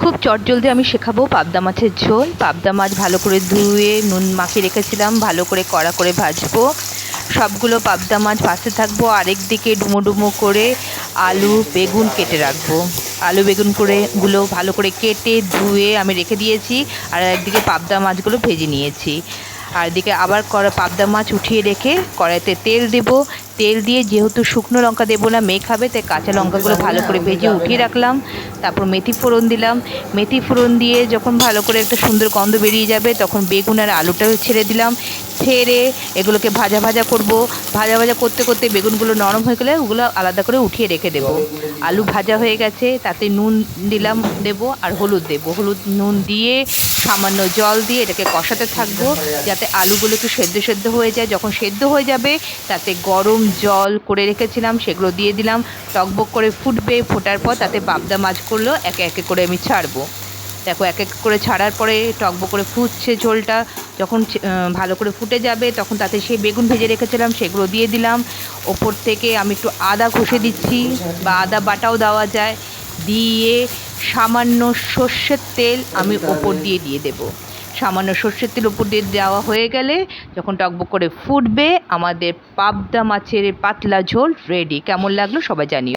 খুব চটজলদি আমি শেখাবো পাবদা মাছের ঝোল। পাবদা মাছ ভালো করে ধুয়ে নুন মাখিয়ে রেখেছিলাম, ভালো করে কড়া করে ভাজবো। সবগুলো পাবদা মাছ ভাজতে থাকবো, আরেক দিকে ডুমো ডুমো করে আলু বেগুন কেটে রাখবো। আলু বেগুন গুলো ভালো করে কেটে ধুয়ে আমি রেখে দিয়েছি, আর একদিকে পাবদা মাছগুলো ভেজে নিয়েছি। আর এদিকে আবার পাবদা মাছ উঠিয়ে রেখে কড়াইতে তেল দেবো। তেল দিয়ে, যেহেতু শুকনো লঙ্কা দেবো না, মেয়ে খাবে, তাই কাঁচা লঙ্কাগুলো ভালো করে ভেজে উঠিয়ে রাখলাম। তারপর মেথি ফোড়ন দিলাম। মেথি ফোড়ন দিয়ে যখন ভালো করে একটা সুন্দর গন্ধ বেরিয়ে যাবে, তখন বেগুন আর আলুটাও ছেড়ে দিলাম। ছেড়ে এগুলোকে ভাজা ভাজা করব। ভাজা ভাজা করতে করতে বেগুনগুলো নরম হয়ে গেলে ওগুলো আলাদা করে উঠিয়ে রেখে দেবো। আলু ভাজা হয়ে গেছে, তাতে নুন দেবো আর হলুদ দেবো। হলুদ নুন দিয়ে সামান্য জল দিয়ে এটাকে কষাতে থাকবো, যাতে আলুগুলো একটু সেদ্ধ সেদ্ধ হয়ে যায়। যখন সেদ্ধ হয়ে যাবে, তাতে গরম জল করে রেখেছিলাম সেগুলো দিয়ে দিলাম। টকবক করে ফুটবে, ফোটার পর তাতে পাবদা মাছগুলো একে একে করে আমি ছাড়বো। দেখো, এক এক করে ছাড়ার পরে টকবক করে ফুটছে ঝোলটা। যখন ভালো করে ফুটে যাবে, তখন তাতে সেই বেগুন ভেজে রেখেছিলাম সেগুলো দিয়ে দিলাম। ওপর থেকে আমি একটু আদা ঘষে দিচ্ছি, বা আদা বাটাও দেওয়া যায়। দিয়ে সামান্য সর্ষের তেল আমি ওপর দিয়ে দেবো। সামান্য সর্ষের তেল ওপর দিয়ে দেওয়া হয়ে গেলে, যখন টকবক করে ফুটবে, আমাদের পাবদা মাছের পাতলা ঝোল রেডি। কেমন লাগলো সবাই জানিও।